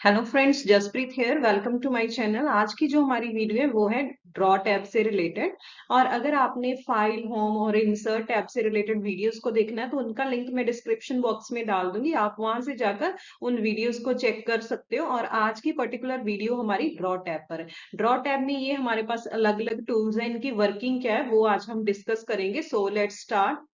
Hello friends, Jaspreet here. Welcome to my channel. आज की जो हमारी वीडियो है वो है ड्रॉ टैब से रिलेटेड। और अगर आपने फाइल, होम और इंसर्ट टैब से रिलेटेड वीडियोस को देखना है तो उनका लिंक मैं डिस्क्रिप्शन बॉक्स में डाल दूंगी। आप वहां से जाकर उन वीडियोस को चेक कर सकते हो। और आज की पर्टिकुलर वीडियो हमारी ड्रॉ टैब पर है। ड्रॉ टैब में ये हमारे पास अलग अलग टूल्स हैं, इनकी वर्किंग क्या है वो आज हम डिस्कस करेंगे। So let's start.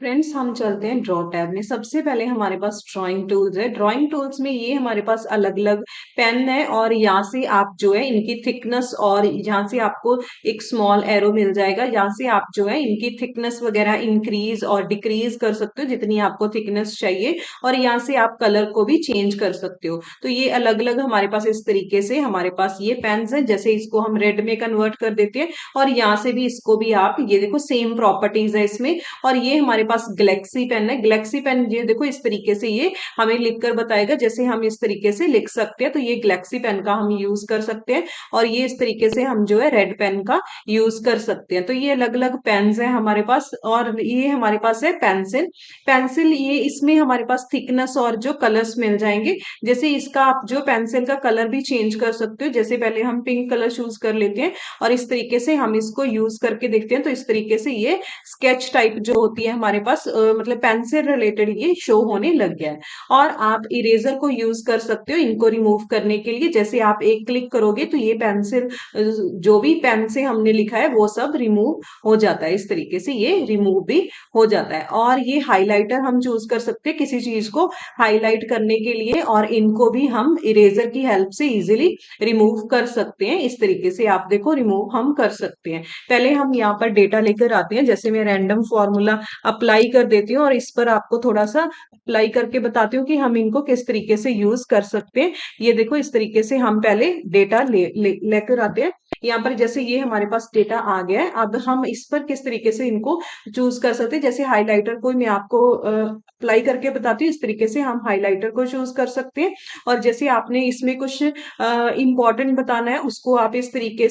फ्रेंड्स, हम चलते हैं ड्रॉ टैब में। सबसे पहले हमारे पास ड्राइंग टूल्स है। ड्राइंग टूल्स में ये हमारे पास अलग अलग पेन है और यहाँ से आप जो है इनकी थिकनेस, और यहाँ से आपको एक स्मॉल एरो मिल जाएगा। यहाँ से आप जो है इनकी थिकनेस वगैरह इंक्रीज और डिक्रीज कर सकते हो जितनी आपको थिकनेस चाहिए। और यहाँ से आप कलर को भी चेंज कर सकते हो। तो ये अलग अलग हमारे पास इस तरीके से हमारे पास ये पेन्स है। जैसे इसको हम रेड में कन्वर्ट कर देते हैं और यहाँ से भी इसको भी आप, ये देखो सेम प्रॉपर्टीज है इसमें। और ये हमारे पास गैलेक्सी पेन है। गैलेक्सी पेन ये देखो इस तरीके से ये हमें लिखकर बताएगा। जैसे हम इस तरीके से लिख सकते हैं तो ये गैलेक्सी पेन का हम यूज कर सकते हैं। और ये इस तरीके से हम जो है रेड पेन का यूज कर सकते हैं। तो ये अलग अलग पेन्स है हमारे पास। और ये हमारे पास है पेंसिल। पेंसिल ये इसमें हमारे पास थिकनेस और जो कलर्स मिल जाएंगे। जैसे इसका आप जो पेंसिल का कलर भी चेंज कर सकते हो। जैसे पहले हम पिंक कलर चूज कर लेते हैं और इस तरीके से हम इसको यूज करके देखते हैं। तो इस तरीके से ये स्केच टाइप जो होती है हमारे पास, मतलब पेन से रिलेटेड ये शो होने लग गया है। और आप इरेजर को यूज कर सकते हो इनको रिमूव करने के लिए। जैसे आप एक क्लिक करोगे तो ये पेंसिल, जो भी पेन से हमने लिखा है वो सब रिमूव हो जाता है। इस तरीके से ये रिमूव भी हो जाता है। और ये हाइलाइटर हम चूज कर सकते हैं किसी चीज को हाईलाइट करने के लिए, और इनको भी हम इरेजर की हेल्प से इजिली रिमूव कर सकते हैं। इस तरीके से आप देखो रिमूव हम कर सकते हैं। पहले हम यहाँ पर डेटा लेकर आते हैं। जैसे मैं रैंडम फॉर्मूला अप्लाई कर देती हूँ और इस पर आपको थोड़ा सा अप्लाई करके बताती हूँ कि हम इनको किस तरीके से यूज कर सकते हैं। ये देखो इस तरीके से हम पहले डेटा लेकर आते हैं। यहाँ पर जैसे ये हमारे पास डेटा आ गया है। अब हम इस पर किस तरीके से इनको चूज कर सकते हैं। जैसे हाइलाइटर को मैं आपको अप्लाई करके बताती हूँ। इस तरीके से हम हाइलाइटर को चूज कर सकते हैं। और जैसे आपने इसमें कुछ इंपॉर्टेंट बताना है उसको आप इस तरीके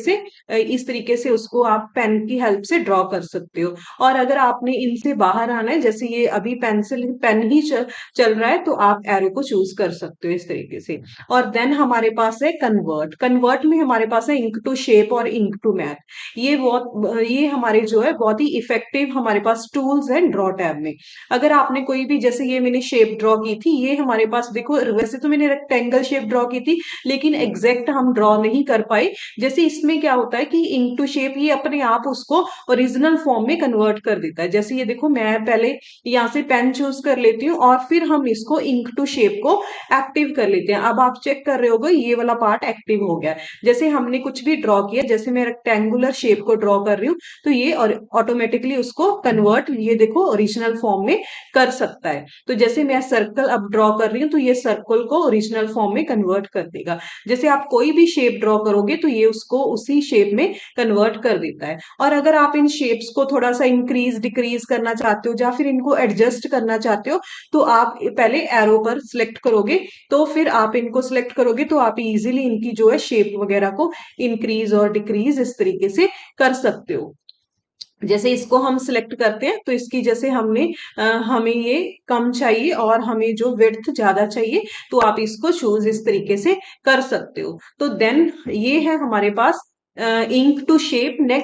से उसको आप पेन की हेल्प से ड्रॉ कर सकते हो। और अगर आपने इनसे बाहर आना है, जैसे ये अभी पेन ही चल रहा है, तो आप एरो को चूज कर सकते हो इस तरीके से। और देन हमारे पास है कन्वर्ट। कन्वर्ट में हमारे पास है इंक टू शेप और इंक टू मैथ। ये हमारे जो है बहुत ही इफेक्टिव हमारे पास टूल्स हैं ड्रॉ टैब में। अगर आपने कोई भी, जैसे ये मैंने शेप ड्रॉ की थी, ये हमारे पास देखो, वैसे तो मैंने रेक्टेंगल शेप ड्रॉ की थी लेकिन एग्जैक्ट हम ड्रॉ नहीं कर पाए। जैसे इसमें क्या होता है कि इंक टू शेप ये अपने आप उसको ओरिजिनल फॉर्म में कन्वर्ट कर देता है। जैसे ये देखो मैं पहले यहाँ से पेन चूज कर लेती हूँ और फिर हम इसको इंक टू शेप को एक्टिव कर लेते हैं। अब आप चेक कर रहे होगे ये वाला पार्ट एक्टिव हो गया है। जैसे हमने कुछ भी ड्रॉ किया, जैसे मैं रेक्टेंगुलर शेप को ड्रॉ कर रही हूँ तो ये ऑटोमेटिकली उसको कन्वर्ट, ये देखो, ओरिजिनल फॉर्म में कर सकता है। तो जैसे मैं सर्कल अब ड्रॉ कर रही हूँ तो ये सर्कल को ओरिजिनल फॉर्म में कन्वर्ट कर देगा। जैसे आप कोई भी शेप ड्रॉ करोगे तो ये उसको उसी शेप में कन्वर्ट कर देता है। और अगर आप इन शेप्स को थोड़ा सा इंक्रीज डिक्रीज करना चाहते हो या फिर इनको एडजस्ट करना चाहते हो तो आप पहले एरो पर सिलेक्ट करोगे। तो फिर आप इनको सिलेक्ट करोगे तो आप इजीली इनकी जो है शेप वगैरह को इंक्रीज और डिक्रीज इस तरीके से कर सकते हो। जैसे इसको हम सिलेक्ट करते हैं तो इसकी, जैसे हमें ये कम चाहिए और हमें जो विड्थ ज्यादा चाहिए, तो आप इसको चूज इस तरीके से कर सकते हो। तो देन ये है हमारे पास ink to shape.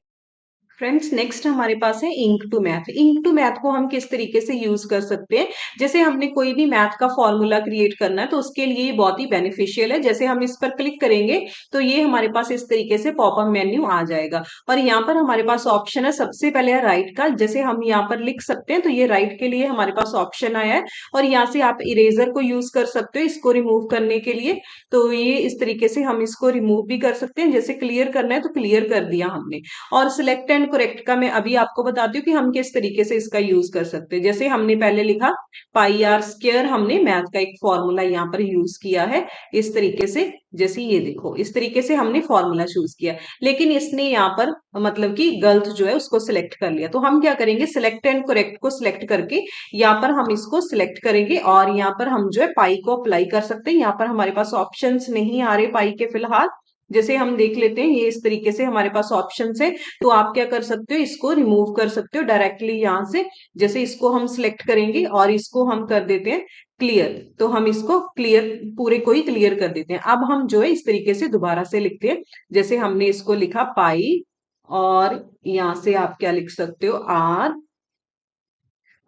Friends, next हमारे पास है ink to math. Ink to math को हम किस तरीके से यूज कर सकते हैं। जैसे हमने कोई भी मैथ का फॉर्मूला क्रिएट करना है तो उसके लिए ये बहुत ही बेनिफिशियल है। जैसे हम इस पर क्लिक करेंगे तो ये हमारे पास इस तरीके से पॉपअप मेन्यू आ जाएगा। और यहाँ पर हमारे पास ऑप्शन है, सबसे पहले है राइट का। जैसे हम यहाँ पर लिख सकते हैं तो ये राइट के लिए हमारे पास ऑप्शन आया है। और यहाँ से आप इरेजर को यूज कर सकते हो इसको रिमूव करने के लिए। तो ये इस तरीके से हम इसको रिमूव भी कर सकते हैं। जैसे क्लियर करना है तो क्लियर कर दिया हमने। और सिलेक्ट एंड करेक्ट का मैं अभी आपको बताती हूँ कि हम किस तरीके से इसका यूज कर सकते हैं। जैसे हमने पहले लिखा पाई आर स्क्वायर, हमने मैथ का एक फॉर्मूला यहाँ पर यूज किया है इस तरीके से। जैसे ये देखो इस तरीके से हमने फॉर्मूला चूज किया, लेकिन इसने यहाँ पर मतलब कि गलत जो है उसको सिलेक्ट कर लिया। तो हम क्या करेंगे, सिलेक्ट एंड करेक्ट को सिलेक्ट करके यहाँ पर हम इसको सिलेक्ट करेंगे और यहाँ पर हम जो है पाई को अप्लाई कर सकते हैं। यहाँ पर हमारे पास ऑप्शंस नहीं आ रहे पाई के फिलहाल। जैसे हम देख लेते हैं ये इस तरीके से हमारे पास ऑप्शन है। तो आप क्या कर सकते हो, इसको रिमूव कर सकते हो डायरेक्टली यहाँ से। जैसे इसको हम सिलेक्ट करेंगे और इसको हम कर देते हैं क्लियर, तो हम इसको क्लियर पूरे को ही क्लियर कर देते हैं। अब हम जो है इस तरीके से दोबारा से लिखते हैं, जैसे हमने इसको लिखा पाई, और यहां से आप क्या लिख सकते हो, आर,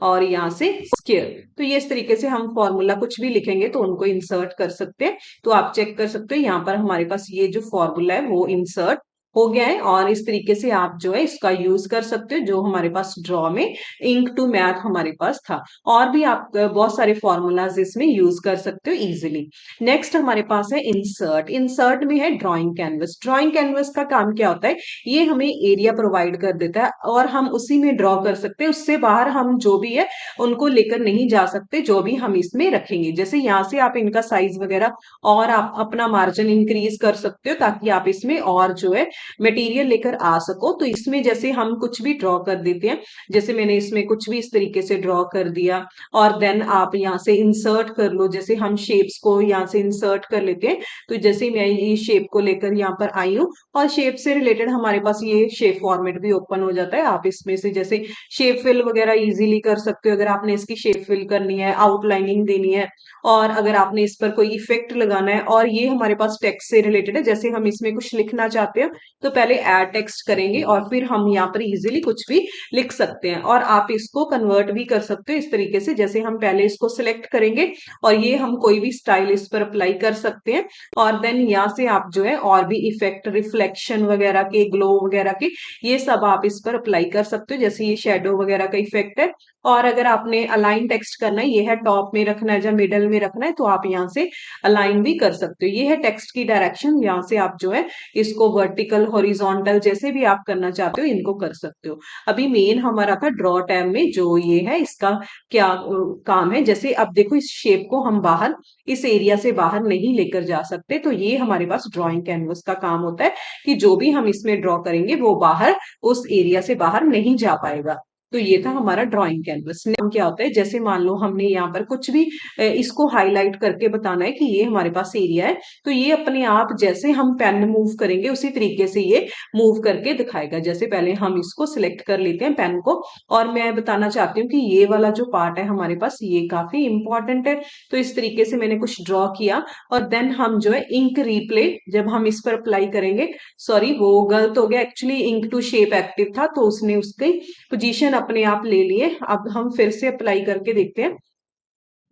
और यहाँ से स्क्वायर। तो ये इस तरीके से हम फॉर्मूला कुछ भी लिखेंगे तो उनको इंसर्ट कर सकते हैं। तो आप चेक कर सकते हो यहाँ पर हमारे पास ये जो फॉर्मूला है वो इंसर्ट हो गया है, और इस तरीके से आप जो है इसका यूज कर सकते हो, जो हमारे पास ड्रॉ में इंक टू मैथ हमारे पास था। और भी आप बहुत सारे फॉर्मूलाज इसमें यूज कर सकते हो इजीली। नेक्स्ट हमारे पास है इंसर्ट। इंसर्ट में है ड्रॉइंग कैनवस। ड्रॉइंग कैनवस का काम क्या होता है, ये हमें एरिया प्रोवाइड कर देता है और हम उसी में ड्रॉ कर सकते हैं, उससे बाहर हम जो भी है उनको लेकर नहीं जा सकते, जो भी हम इसमें रखेंगे। जैसे यहाँ से आप इनका साइज वगैरह और आप अपना मार्जिन इंक्रीज कर सकते हो, ताकि आप इसमें और जो है मटेरियल लेकर आ सको। तो इसमें जैसे हम कुछ भी ड्रॉ कर देते हैं, जैसे मैंने इसमें कुछ भी इस तरीके से ड्रॉ कर दिया, और देन आप यहाँ से इंसर्ट कर लो। जैसे हम शेप्स को यहाँ से इंसर्ट कर लेते हैं, तो जैसे मैं ये शेप को लेकर यहाँ पर आई हूँ, और शेप से रिलेटेड हमारे पास ये शेप फॉर्मेट भी ओपन हो जाता है। आप इसमें से जैसे शेप फिल वगैरह इजीली कर सकते हो, अगर आपने इसकी शेप फिल करनी है, आउटलाइनिंग देनी है, और अगर आपने इस पर कोई इफेक्ट लगाना है। और ये हमारे पास टेक्स्ट से रिलेटेड है, जैसे हम इसमें कुछ लिखना चाहते हैं तो पहले ऐड टेक्स्ट करेंगे और फिर हम यहाँ पर इजीली कुछ भी लिख सकते हैं। और आप इसको कन्वर्ट भी कर सकते हो इस तरीके से, जैसे हम पहले इसको सिलेक्ट करेंगे और ये हम कोई भी स्टाइल इस पर अप्लाई कर सकते हैं, और देन यहाँ से आप जो है और भी इफेक्ट, रिफ्लेक्शन वगैरह के, ग्लो वगैरह के, ये सब आप इस पर अप्लाई कर सकते हो। जैसे ये शेडो वगैरह का इफेक्ट है, और अगर आपने अलाइन टेक्स्ट करना है, ये है टॉप में रखना है या मिडल में रखना है, तो आप यहाँ से अलाइन भी कर सकते हो। ये है टेक्स्ट की डायरेक्शन, यहाँ से आप जो है इसको वर्टिकल, हॉरिजॉन्टल, जैसे भी आप करना चाहते हो इनको कर सकते हो। अभी मेन हमारा था ड्रॉ टैब में जो ये है इसका क्या काम है। जैसे अब देखो इस शेप को हम बाहर, इस एरिया से बाहर नहीं लेकर जा सकते, तो ये हमारे पास ड्रॉइंग कैनवस का काम होता है कि जो भी हम इसमें ड्रॉ करेंगे वो बाहर, उस एरिया से बाहर नहीं जा पाएगा। तो ये था हमारा ड्राइंग कैनवस। नाम क्या होता है, जैसे मान लो हमने यहाँ पर कुछ भी इसको हाईलाइट करके बताना है कि ये हमारे पास एरिया है, तो ये अपने आप जैसे हम पेन मूव करेंगे उसी तरीके से ये मूव करके दिखाएगा। जैसे पहले हम इसको सिलेक्ट कर लेते हैं पेन को, और मैं बताना चाहती हूँ कि ये वाला जो पार्ट है हमारे पास ये काफी इंपॉर्टेंट है। तो इस तरीके से मैंने कुछ ड्रॉ किया, और देन हम जो है इंक रिप्ले जब हम इस पर अप्लाई करेंगे, सॉरी वो गलत हो गया, actually ink to shape active था तो उसने उसकी पोजीशन अपने आप ले लिए। अब हम फिर से अप्लाई करके देखते हैं,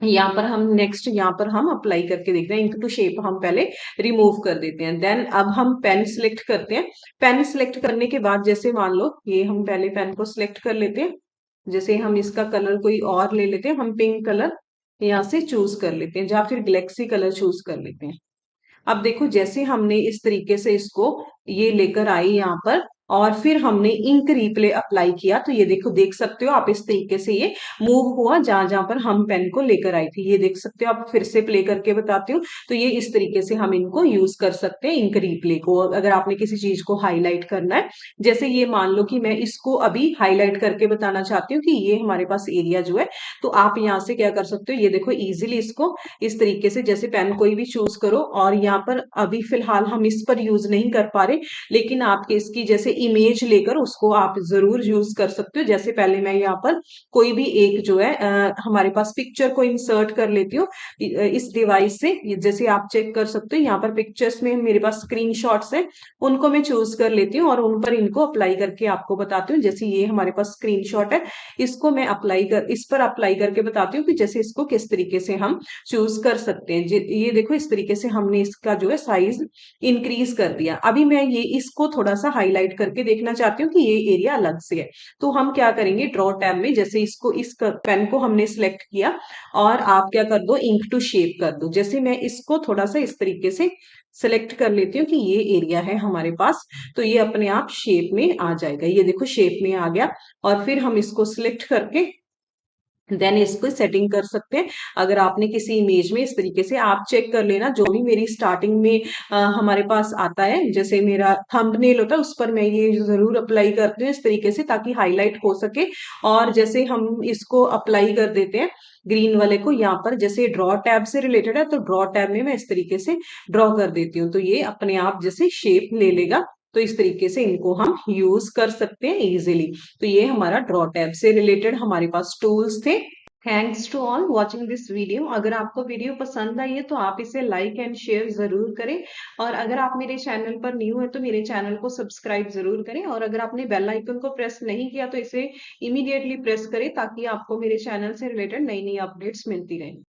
यहाँ पर हम नेक्स्ट, यहाँ पर हम अप्लाई करके देखते हैं। इंक टू शेप हम पहले रिमूव कर देते हैं, देन अब हम पेन सिलेक्ट करते हैं। पेन सिलेक्ट करने के बाद जैसे मान लो ये हम पहले पेन को सिलेक्ट कर लेते हैं, जैसे हम इसका कलर कोई और ले लेते हैं, हम पिंक कलर यहाँ से चूज कर लेते हैं, या फिर गैलेक्सी कलर चूज कर लेते हैं। अब देखो जैसे हमने इस तरीके से इसको ये लेकर आई यहाँ पर, और फिर हमने इंक रिप्ले अप्लाई किया, तो ये देखो देख सकते हो आप इस तरीके से ये मूव हुआ जहां जहां पर हम पेन को लेकर आई थी। ये देख सकते हो, आप फिर से प्ले करके बताती हूँ। तो ये इस तरीके से हम इनको यूज कर सकते हैं इंक रिप्ले को, अगर आपने किसी चीज को हाईलाइट करना है। जैसे ये मान लो कि मैं इसको अभी हाईलाइट करके बताना चाहती हूँ कि ये हमारे पास एरिया जो है, तो आप यहाँ से क्या कर सकते हो, ये देखो इजिली इसको इस तरीके से, जैसे पेन कोई भी चूज करो, और यहाँ पर अभी फिलहाल हम इस पर यूज नहीं कर पा रहे, लेकिन आपके इसकी जैसे इमेज लेकर उसको आप जरूर यूज कर सकते हो। जैसे पहले मैं यहाँ पर कोई भी एक जो है हमारे पास पिक्चर को इंसर्ट कर लेती हूँ इस डिवाइस से। जैसे आप चेक कर सकते हो यहाँ पर पिक्चर्स में मेरे पास स्क्रीनशॉट्स हैं, उनको मैं चूज कर लेती हूँ और उन पर इनको अप्लाई करके आपको बताती हूँ। जैसे ये हमारे पास स्क्रीनशॉट है, इसको मैं इस पर अप्लाई करके बताती हूँ कि जैसे इसको किस तरीके से हम चूज कर सकते हैं। ये देखो इस तरीके से हमने इसका जो है साइज इंक्रीज कर दिया। अभी मैं ये इसको थोड़ा सा हाईलाइट करके देखना चाहती हूँ कि ये एरिया अलग से है, तो हम क्या करेंगे ड्रॉ टैब में, जैसे इसको इस पेन को हमने सिलेक्ट किया, और आप क्या कर दो इंक टू शेप कर दो। जैसे मैं इसको थोड़ा सा इस तरीके से सिलेक्ट कर लेती हूँ कि ये एरिया है हमारे पास, तो ये अपने आप शेप में आ जाएगा। ये देखो शेप में आ गया, और फिर हम इसको सिलेक्ट करके देन इसको सेटिंग कर सकते हैं। अगर आपने किसी इमेज में इस तरीके से आप चेक कर लेना, जो भी मेरी स्टार्टिंग में हमारे पास आता है, जैसे मेरा थंबनेल होता है उस पर मैं ये जरूर अप्लाई करती हूँ इस तरीके से, ताकि हाईलाइट हो सके। और जैसे हम इसको अप्लाई कर देते हैं ग्रीन वाले को यहाँ पर, जैसे ड्रॉ टैब से रिलेटेड है तो ड्रॉ टैब में मैं इस तरीके से ड्रॉ कर देती हूँ, तो ये अपने आप जैसे शेप ले लेगा। तो इस तरीके से इनको हम यूज कर सकते हैं इजीली। तो ये हमारा ड्रॉ टैब से रिलेटेड हमारे पास टूल्स थे। Thanks to all watching this video. अगर आपको वीडियो पसंद आई है तो आप इसे लाइक एंड शेयर जरूर करें, और अगर आप मेरे चैनल पर न्यू है तो मेरे चैनल को सब्सक्राइब जरूर करें, और अगर आपने बेल आइकन को प्रेस नहीं किया तो इसे इमीडिएटली प्रेस करें ताकि आपको मेरे चैनल से रिलेटेड नई नई अपडेट्स मिलती रहें।